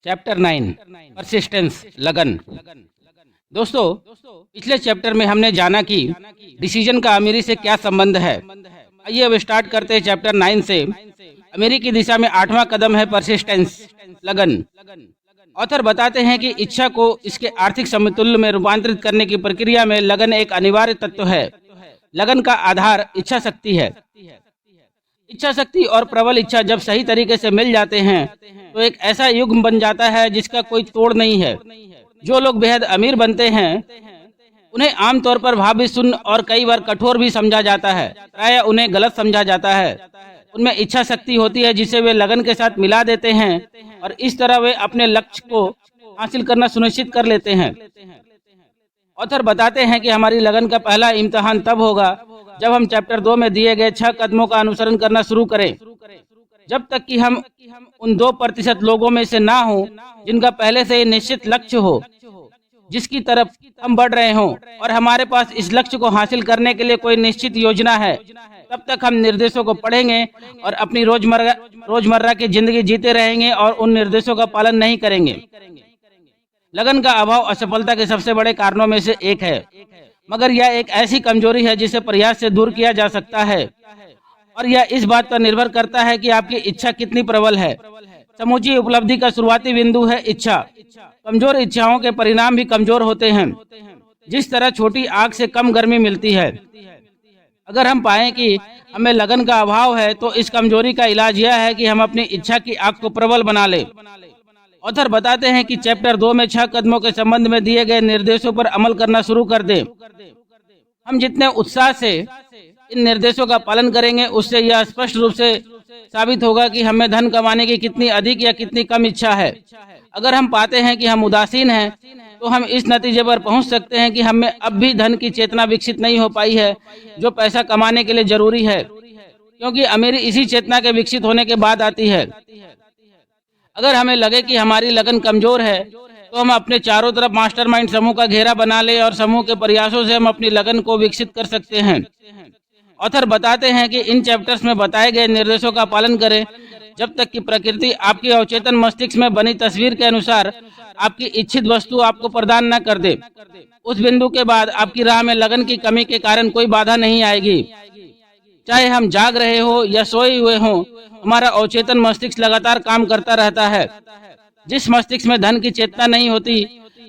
Chapter 9 persistence लगन। दोस्तों, पिछले चैप्टर में हमने जाना कि डिसीजन का अमीरी से क्या संबंध है। आइए अब स्टार्ट करते हैं चैप्टर 9 से। अमीरी की दिशा में 8वां कदम है परसिस्टेंस लगन। ऑथर बताते हैं कि इच्छा को इसके आर्थिक समतुल्य में रूपांतरित करने की प्रक्रिया में लगन एक अनिवार्य तत्व है। लगन का आधार इच्छा शक्ति है। इच्छा शक्ति और प्रबल इच्छा जब सही तरीके से मिल जाते हैं तो एक ऐसा युग बन जाता है जिसका कोई तोड़ नहीं है। जो लोग बेहद अमीर बनते हैं उन्हें आमतौर पर भावी शून्य और कई बार कठोर भी समझा जाता है। प्रायः उन्हें गलत समझा जाता है। उनमें इच्छा शक्ति होती है जिसे वे लगन के साथ मिला देते हैं और इस तरह वे अपने लक्ष्य को हासिल करना सुनिश्चित कर लेते हैं। ऑथर बताते हैं कि हमारी लगन का पहला इम्तिहान तब होगा जब हम चैप्टर 2 में दिए गए 6 कदमों का अनुसरण करना शुरू करें। जब तक कि हम उन 2% लोगों में से ना हो जिनका पहले से ही निश्चित लक्ष्य हो जिसकी तरफ हम बढ़ रहे हों और हमारे पास इस लक्ष्य को हासिल करने के लिए कोई निश्चित योजना है, तब तक हम निर्देशों को पढ़ेंगे और अपनी रोजमर्रा की जिंदगी जीते रहेंगे और उन निर्देशों का पालन नहीं करेंगे। लगन का अभाव असफलता के सबसे बड़े कारणों में से एक है, मगर यह एक ऐसी कमजोरी है जिसे प्रयास से दूर किया जा सकता है और यह इस बात पर निर्भर करता है कि आपकी इच्छा कितनी प्रबल है। समूची उपलब्धि का शुरुआती बिंदु है इच्छा। कमजोर इच्छाओं के परिणाम भी कमजोर होते हैं। जिस तरह छोटी आग से कम गर्मी मिलती है, अगर हम पाएं कि हमें लगन का अभाव है तो इस कमजोरी का इलाज यह है कि हम अपनी इच्छा की आग को प्रबल बना लें। ऑथर बताते हैं कि चैप्टर 2 में 6 कदमों के संबंध में दिए गए निर्देशों पर अमल करना शुरू कर दें। हम जितने उत्साह से इन निर्देशों का पालन करेंगे उससे यह स्पष्ट रूप से साबित होगा कि हमें धन कमाने की कितनी अधिक या कितनी कम इच्छा है। अगर हम पाते हैं कि हम उदासीन हैं तो हम इस नतीजे पर पहुंच सकते हैं कि हमें अब भी धन की चेतना विकसित नहीं हो पाई है जो पैसा कमाने के लिए जरूरी है, क्योंकि अमीरी इसी चेतना के विकसित होने के बाद आती है। अगर हमें लगे कि हमारी लगन कमजोर है तो हम अपने चारों तरफ मास्टरमाइंड समूह का घेरा बना ले और समूह के प्रयासों से हम अपनी लगन को विकसित कर सकते हैं। ऑथर बताते हैं कि इन चैप्टर्स में बताए गए निर्देशों का पालन करें जब तक कि प्रकृति आपके अवचेतन मस्तिष्क में बनी तस्वीर के अनुसार आपकी इच्छित वस्तु आपको प्रदान न कर दे। उस बिंदु के बाद आपकी राह में लगन की कमी के कारण कोई बाधा नहीं आएगी। चाहे हम जाग रहे हो या सोए हुए हों, हमारा अवचेतन मस्तिष्क लगातार काम करता रहता है। जिस मस्तिष्क में धन की चेतना नहीं होती,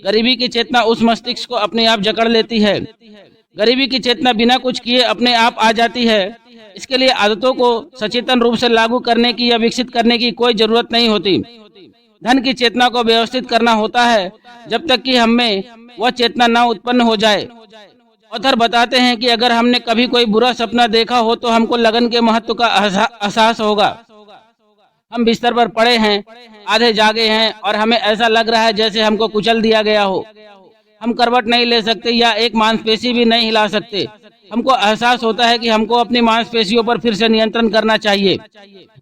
गरीबी की चेतना उस मस्तिष्क को अपने आप जकड़ लेती है। गरीबी की चेतना बिना कुछ किए अपने आप आ जाती है। इसके लिए आदतों को सचेतन रूप से लागू करने की या विकसित करने की कोई जरूरत नहीं होती। धन की चेतना को व्यवस्थित करना होता है जब तक कि हमें वह चेतना न उत्पन्न हो जाए। ऑथर बताते हैं कि अगर हमने कभी कोई बुरा सपना देखा हो तो हमको लगन के महत्व का एहसास होगा। हम बिस्तर पर पड़े हैं, आधे जागे हैं और हमें ऐसा लग रहा है जैसे हमको कुचल दिया गया हो। हम करवट नहीं ले सकते या एक मांसपेशी भी नहीं हिला सकते। हमको एहसास होता है कि हमको अपनी मांसपेशियों पर फिर से नियंत्रण करना चाहिए।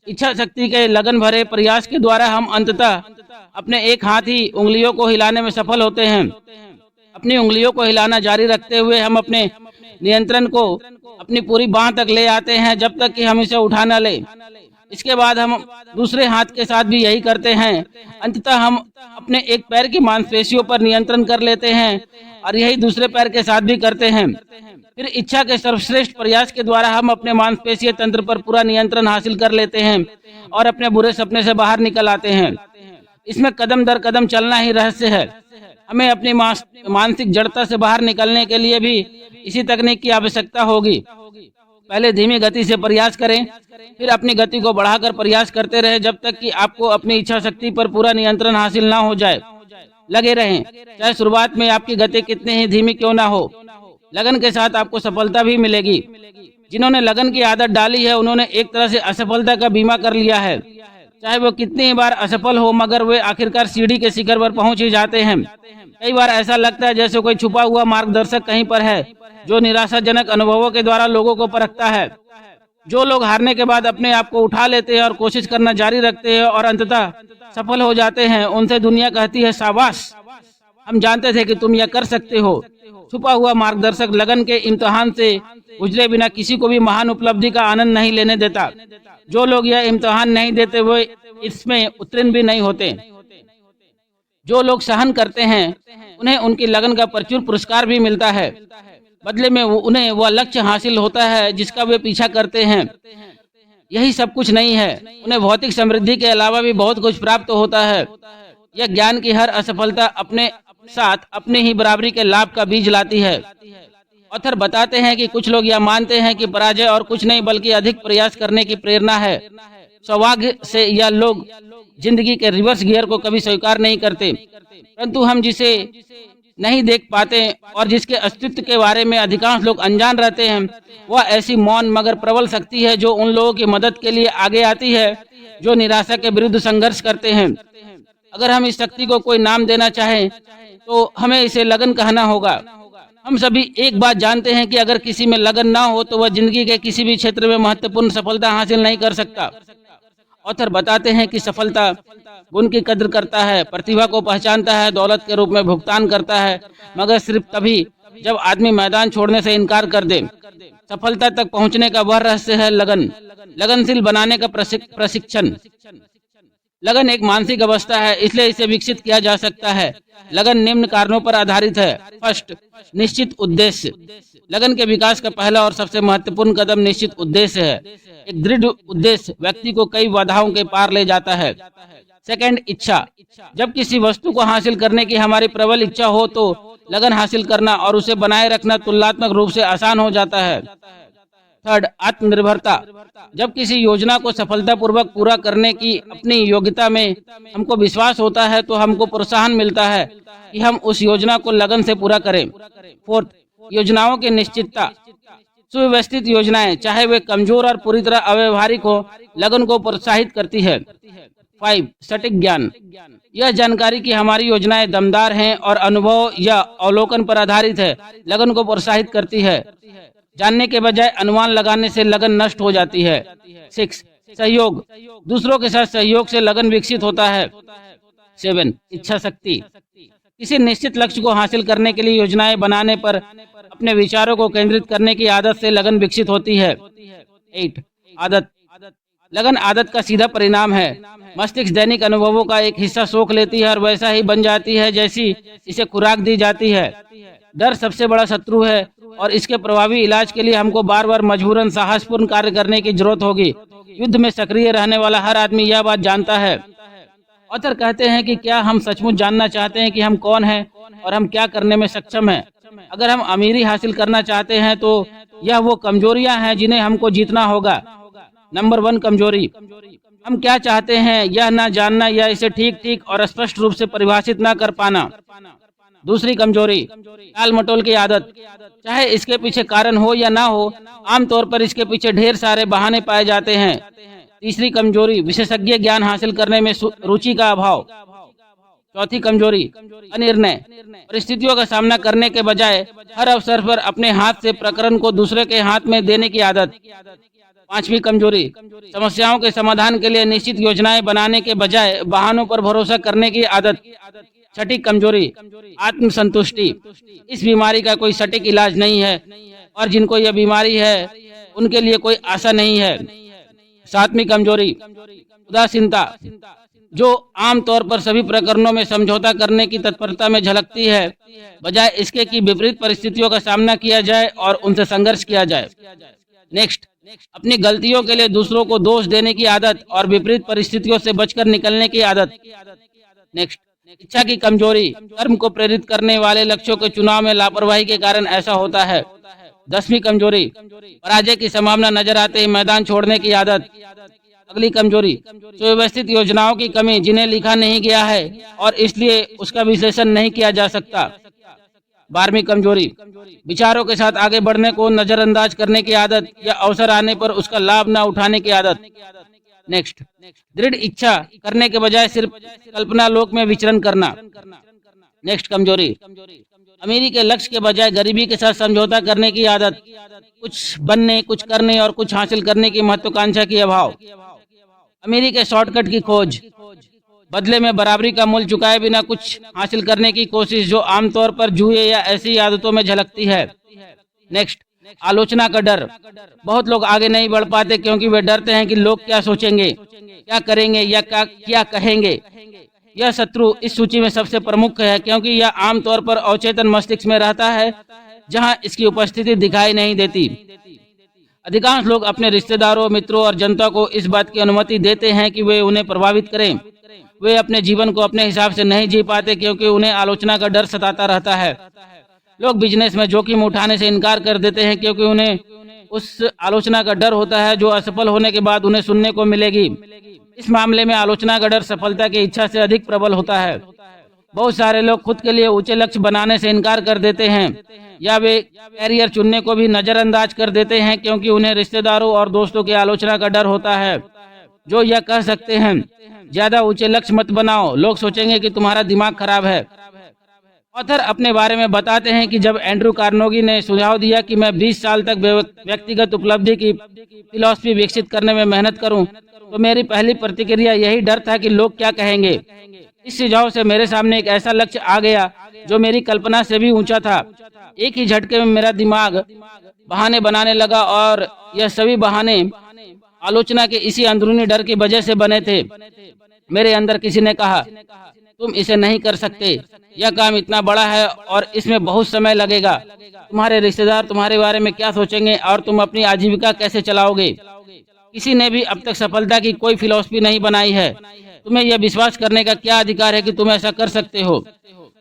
इच्छा शक्ति के लगन भरे प्रयास के द्वारा हम अंततः अपने एक हाथ ही उंगलियों को हिलाने में सफल होते हैं। अपनी उंगलियों को हिलाना जारी रखते हुए हम अपने नियंत्रण को अपनी पूरी बांह तक ले आते हैं जब तक कि हम इसे उठा न लें। इसके बाद हम दूसरे हाथ के साथ भी यही करते हैं। अंततः हम अपने एक पैर की मांसपेशियों पर नियंत्रण कर लेते हैं और यही दूसरे पैर के साथ भी करते हैं। फिर इच्छा के सर्वश्रेष्ठ प्रयास के द्वारा हम अपने मांसपेशीय तंत्र पर पूरा नियंत्रण हासिल कर लेते हैं और अपने बुरे सपने से बाहर निकल आते हैं। इसमें कदम दर कदम चलना ही रहस्य है। हमें अपनी मानसिक जड़ता से बाहर निकलने के लिए भी इसी तकनीक की आवश्यकता होगी। पहले धीमी गति से प्रयास करें, फिर अपनी गति को बढ़ाकर प्रयास करते रहे जब तक कि आपको अपनी इच्छा शक्ति पर पूरा नियंत्रण हासिल ना हो जाए। लगे रहें, चाहे शुरुआत में आपकी गति कितनी ही धीमी क्यों ना हो। लगन के साथ आपको सफलता भी मिलेगी। जिन्होंने लगन की आदत डाली है उन्होंने एक तरह से असफलता का बीमा कर लिया है। चाहे वो कितनी बार असफल हो, मगर वे आखिरकार सीढ़ी के शिखर पर पहुंच ही जाते हैं। कई बार ऐसा लगता है जैसे कोई छुपा हुआ मार्गदर्शक कहीं पर है जो निराशाजनक अनुभवों के द्वारा लोगों को परखता है। जो लोग हारने के बाद अपने आप को उठा लेते हैं और कोशिश करना जारी रखते हैं और अंततः सफल हो जाते हैं, उनसे दुनिया कहती है शाबाश, हम जानते थे कि तुम यह कर सकते हो। छुपा हुआ मार्गदर्शक लगन के इम्तिहान से गुजरे बिना किसी को भी महान उपलब्धि का आनंद नहीं लेने देता। जो लोग यह इम्तिहान नहीं देते वो इसमें उत्तीर्ण भी नहीं होते। जो लोग सहन करते हैं उन्हें उनकी लगन का प्रचुर पुरस्कार भी मिलता है। बदले में उन्हें वह लक्ष्य हासिल होता है जिसका वे पीछा करते हैं। यही सब कुछ नहीं है, उन्हें भौतिक समृद्धि के अलावा भी बहुत कुछ प्राप्त होता है। यह ज्ञान की हर असफलता अपने साथ अपने ही बराबरी के लाभ का बीज लाती है। ऑथर बताते हैं कि कुछ लोग यह मानते हैं कि पराजय और कुछ नहीं बल्कि अधिक प्रयास करने की प्रेरणा है। सौभाग्य से यह लोग जिंदगी के रिवर्स गियर को कभी स्वीकार नहीं करते, परंतु हम जिसे नहीं देख पाते और जिसके अस्तित्व के बारे में अधिकांश लोग अनजान रहते हैं, वह ऐसी मौन मगर प्रबल शक्ति है जो उन लोगों की मदद के लिए आगे आती है जो निराशा के विरुद्ध संघर्ष करते हैं। अगर हम इस शक्ति को कोई नाम देना चाहें तो हमें इसे लगन कहना होगा। हम सभी एक बात जानते हैं कि अगर किसी में लगन ना हो तो वह जिंदगी के किसी भी क्षेत्र में महत्वपूर्ण सफलता हासिल नहीं कर सकता। ऑथर बताते हैं कि सफलता गुण की कद्र करता है, प्रतिभा को पहचानता है, दौलत के रूप में भुगतान करता है, मगर सिर्फ तभी जब आदमी मैदान छोड़ने से इनकार कर दे। सफलता तक पहुंचने का वह रहस्य है लगन, लगनशील बनाने का प्रशिक्षण। लगन एक मानसिक अवस्था है, इसलिए इसे विकसित किया जा सकता है। लगन निम्न कारणों पर आधारित है। फर्स्ट, निश्चित उद्देश्य। लगन के विकास का पहला और सबसे महत्वपूर्ण कदम निश्चित उद्देश्य है। एक दृढ़ उद्देश्य व्यक्ति को कई बाधाओं के पार ले जाता है। सेकंड, इच्छा। जब किसी वस्तु को हासिल करने की हमारी प्रबल इच्छा हो तो लगन हासिल करना और उसे बनाए रखना तुलनात्मक रूप से आसान हो जाता है। थर्ड, आत्मनिर्भरता। जब किसी योजना को सफलतापूर्वक पूरा करने की अपनी योग्यता में हमको विश्वास होता है तो हमको प्रोत्साहन मिलता है कि हम उस योजना को लगन से पूरा करें। फोर्थ, योजनाओं की निश्चितता। सुव्यवस्थित योजनाएं, चाहे वे कमजोर और पूरी तरह अव्यवहारिक हो, लगन को प्रोत्साहित करती है। 5, सटीक ज्ञान। यह जानकारी कि हमारी योजनाएं दमदार हैं और अनुभव या अवलोकन पर आधारित है, लगन को प्रोत्साहित करती है। जानने के बजाय अनुमान लगाने से लगन नष्ट हो जाती है। 6, सहयोग। दूसरों के साथ सहयोग से लगन विकसित होता है। 7, इच्छा शक्ति। किसी निश्चित लक्ष्य को हासिल करने के लिए योजनाएं बनाने पर अपने विचारों को केंद्रित करने की आदत से लगन विकसित होती है। 8, आदत। लगन आदत का सीधा परिणाम है। मस्तिष्क दैनिक अनुभवों का एक हिस्सा सोख लेती है और वैसा ही बन जाती है जैसी इसे खुराक दी जाती है। डर सबसे बड़ा शत्रु है और इसके प्रभावी इलाज के लिए हमको बार बार मजबूरन साहसपूर्ण कार्य करने की जरूरत होगी। युद्ध में सक्रिय रहने वाला हर आदमी यह बात जानता है। ऑथर कहते हैं कि क्या हम सचमुच जानना चाहते हैं कि हम कौन हैं और हम क्या करने में सक्षम हैं? अगर हम अमीरी हासिल करना चाहते हैं तो यह वो कमजोरियां हैं जिन्हें हमको जीतना होगा। नंबर 1, कमजोरी। हम क्या चाहते हैं यह ना जानना या इसे ठीक ठीक और स्पष्ट रूप से परिभाषित ना कर पाना। दूसरी कमजोरी, टाल मटोल की आदत। चाहे इसके पीछे कारण हो या ना हो, आमतौर पर इसके पीछे ढेर सारे बहाने पाए जाते हैं। तीसरी कमजोरी, विशेषज्ञ ज्ञान हासिल करने में रुचि का अभाव। चौथी कमजोरी, अनिर्णय। परिस्थितियों का सामना करने के बजाय हर अवसर पर अपने हाथ से प्रकरण को दूसरे के हाथ में देने की आदत। पांचवी कमजोरी, समस्याओं के समाधान के लिए निश्चित योजनाएं बनाने के बजाय बहानों पर भरोसा करने की आदत। छठी कमजोरी, आत्मसंतुष्टि। इस बीमारी का कोई सटीक इलाज नहीं है और जिनको यह बीमारी है उनके लिए कोई आशा नहीं है। सातवीं कमजोरी, उदासीनता, जो आमतौर पर सभी प्रकरणों में समझौता करने की तत्परता में झलकती है, बजाय इसके कि विपरीत परिस्थितियों का सामना किया जाए और उनसे संघर्ष किया जाए। नेक्स्ट, अपनी गलतियों के लिए दूसरों को दोष देने की आदत और विपरीत परिस्थितियों से बचकर निकलने की आदत। नेक्स्ट, इच्छा की कमजोरी। कर्म को प्रेरित करने वाले लक्ष्यों के चुनाव में लापरवाही के कारण ऐसा होता है। 10वीं कमजोरी, पराजय की संभावना नजर आते ही मैदान छोड़ने की आदत। अगली कमजोरी, सुव्यवस्थित योजनाओं की कमी, जिन्हें लिखा नहीं गया है और इसलिए उसका विश्लेषण नहीं किया जा सकता। 12वीं कमजोरी, विचारों के साथ आगे बढ़ने को नजरअंदाज करने की आदत या अवसर आने पर उसका लाभ न उठाने की आदत। नेक्स्ट, दृढ़ इच्छा करने के बजाय सिर्फ कल्पना लोक में विचरण करना। नेक्स्ट कमजोरी, अमीरी के लक्ष्य के बजाय गरीबी के साथ समझौता करने की आदत। कुछ बनने, कुछ करने और कुछ हासिल करने की महत्वाकांक्षा की अभाव। अमीरी के शॉर्टकट की खोज, बदले में बराबरी का मूल्य चुकाए बिना कुछ हासिल करने की कोशिश, जो आमतौर पर जुए या ऐसी आदतों में झलकती है। नेक्स्ट, आलोचना का डर। बहुत लोग आगे नहीं बढ़ पाते क्योंकि वे डरते हैं कि लोग क्या सोचेंगे, क्या करेंगे या क्या कहेंगे। यह शत्रु इस सूची में सबसे प्रमुख है क्योंकि यह आमतौर पर अवचेतन मस्तिष्क में रहता है, जहां इसकी उपस्थिति दिखाई नहीं देती। अधिकांश लोग अपने रिश्तेदारों, मित्रों और जनता को इस बात की अनुमति देते हैं कि वे उन्हें प्रभावित करें। वे अपने जीवन को अपने हिसाब से नहीं जी पाते क्योंकि उन्हें आलोचना का डर सताता रहता है। लोग बिजनेस में जोखिम उठाने से इनकार कर देते हैं क्योंकि उन्हें उस आलोचना का डर होता है जो असफल होने के बाद उन्हें सुनने को मिलेगी। इस मामले में आलोचना का डर सफलता की इच्छा से अधिक प्रबल होता है। बहुत सारे लोग खुद के लिए ऊंचे लक्ष्य बनाने से इनकार कर देते हैं या वे कैरियर चुनने को भी नजरअंदाज कर देते हैं क्योंकि उन्हें रिश्तेदारों और दोस्तों की आलोचना का डर होता है, जो यह कह सकते हैं, ज्यादा ऊंचे लक्ष्य मत बनाओ, लोग सोचेंगे कि तुम्हारा दिमाग खराब है। ऑथर अपने बारे में बताते हैं कि जब एंड्रू कार्नेगी ने सुझाव दिया कि मैं 20 साल तक व्यक्तिगत उपलब्धि की फिलॉसफी विकसित करने में मेहनत करूं, तो मेरी पहली प्रतिक्रिया यही डर था कि लोग क्या कहेंगे। इस सुझाव से मेरे सामने एक ऐसा लक्ष्य आ गया जो मेरी कल्पना से भी ऊंचा था। एक ही झटके में मेरा दिमाग बहाने बनाने लगा और यह सभी बहाने आलोचना के इसी अंदरूनी डर की वजह से बने थे। मेरे अंदर किसी ने कहा, तुम इसे नहीं कर सकते, यह काम इतना बड़ा है और इसमें बहुत समय लगेगा, तुम्हारे रिश्तेदार तुम्हारे बारे में क्या सोचेंगे और तुम अपनी आजीविका कैसे चलाओगे। किसी ने भी अब तक सफलता की कोई फिलॉसफी नहीं बनाई है। तुम्हें यह विश्वास करने का क्या अधिकार है कि तुम ऐसा कर सकते हो।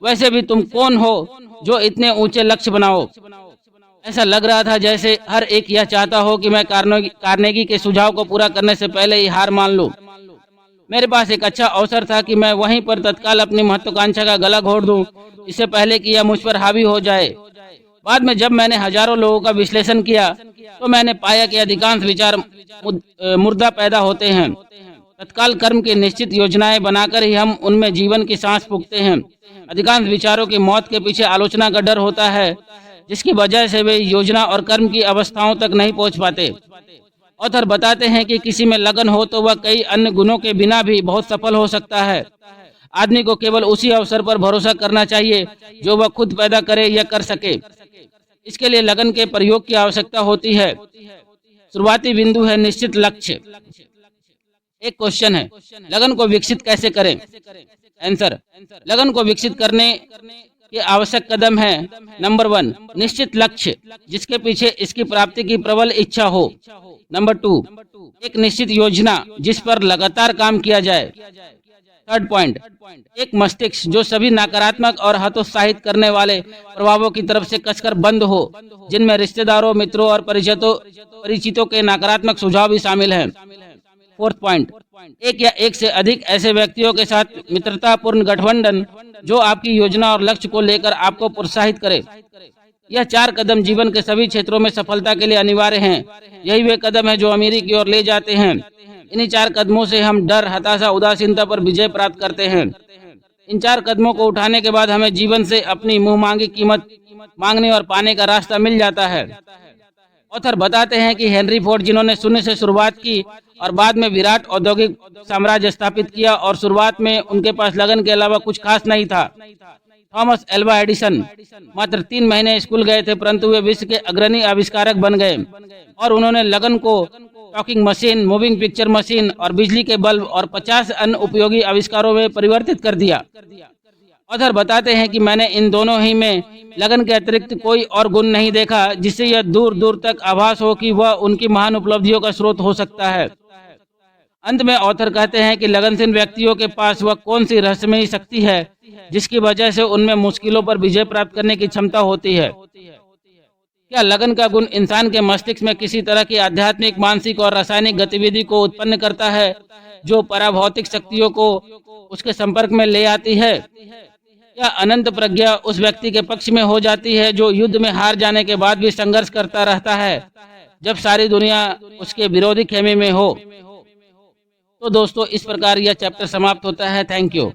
वैसे भी तुम कौन हो जो इतने ऊंचे लक्ष्य बनाओ। ऐसा लग रहा था जैसे हर एक यह चाहता हो कि मैं कार्नेगी के सुझाव को पूरा करने से पहले ही हार मान लूं। मेरे पास एक अच्छा अवसर था कि मैं वहीं पर तत्काल अपनी महत्वाकांक्षा का गला घोट दूं, इससे पहले कि यह मुझ पर हावी हो जाए। बाद में जब मैंने हजारों लोगों का विश्लेषण किया तो मैंने पाया कि अधिकांश विचार मुर्दा पैदा होते हैं। तत्काल कर्म की निश्चित योजनाएं बनाकर ही हम उनमें जीवन की सांस फूंकते हैं। अधिकांश विचारों की मौत के पीछे आलोचना का डर होता है, जिसकी वजह से वे योजना और कर्म की अवस्थाओं तक नहीं पहुंच पाते। ऑथर बताते हैं कि किसी में लगन हो तो वह कई अन्य गुणों के बिना भी बहुत सफल हो सकता है। आदमी को केवल उसी अवसर पर भरोसा करना चाहिए जो वह खुद पैदा करे या कर सके। इसके लिए लगन के प्रयोग की आवश्यकता होती है। शुरुआती बिंदु है निश्चित लक्ष्य। एक क्वेश्चन है, लगन को विकसित कैसे करें? आंसर, लगन को विकसित करने के आवश्यक कदम है, नंबर 1, निश्चित लक्ष्य जिसके पीछे इसकी प्राप्ति की प्रबल इच्छा हो। नंबर 2, एक निश्चित योजना जिस पर लगातार काम किया जाए। थर्ड पॉइंट, एक मस्तिष्क जो सभी नकारात्मक और हतोत्साहित करने वाले प्रभावों की तरफ से कसकर बंद हो, जिनमें रिश्तेदारों, मित्रों और परिचितों के नकारात्मक सुझाव भी शामिल हैं। फोर्थ पॉइंट, एक या एक से अधिक ऐसे व्यक्तियों के साथ मित्रतापूर्ण गठबंधन जो आपकी योजना और लक्ष्य को लेकर आपको प्रोत्साहित करे। यह 4 कदम जीवन के सभी क्षेत्रों में सफलता के लिए अनिवार्य हैं। यही वे कदम हैं जो अमीरी की ओर ले जाते हैं। इन्हीं 4 कदमों से हम डर, हताशा, उदासीनता पर विजय प्राप्त करते हैं। इन 4 कदमों को उठाने के बाद हमें जीवन से अपनी मुंह मांगी कीमत मांगने और पाने का रास्ता मिल जाता है। ऑथर बताते हैं कि हेनरी फोर्ड, जिन्होंने शून्य से शुरुआत की और बाद में विराट औद्योगिक साम्राज्य स्थापित किया और शुरुआत में उनके पास लगन के अलावा कुछ खास नहीं था। थॉमस एल्वा एडिसन मात्र 3 महीने स्कूल गए थे, परंतु वे विश्व के अग्रणी आविष्कारक बन गए और उन्होंने लगन को talking machine, moving picture machine और बिजली के बल्ब और 50 अन्य उपयोगी आविष्कारों में परिवर्तित कर दिया। ऑथर बताते हैं कि मैंने इन दोनों ही में लगन के अतिरिक्त कोई और गुण नहीं देखा जिससे यह दूर दूर तक आभास हो कि वह उनकी महान उपलब्धियों का स्रोत हो सकता है। अंत में ऑथर कहते हैं कि लगनशील व्यक्तियों के पास वह कौन सी रहस्यमयी शक्ति है जिसकी वजह से उनमें मुश्किलों पर विजय प्राप्त करने की क्षमता होती है। क्या लगन का गुण इंसान के मस्तिष्क में किसी तरह की आध्यात्मिक, मानसिक और रासायनिक गतिविधि को उत्पन्न करता है जो पराभौतिक शक्तियों को उसके संपर्क में ले आती है? या अनंत प्रज्ञा उस व्यक्ति के पक्ष में हो जाती है जो युद्ध में हार जाने के बाद भी संघर्ष करता रहता है जब सारी दुनिया उसके विरोधी खेमे में हो? तो दोस्तों, इस प्रकार यह चैप्टर समाप्त होता है। Thank you.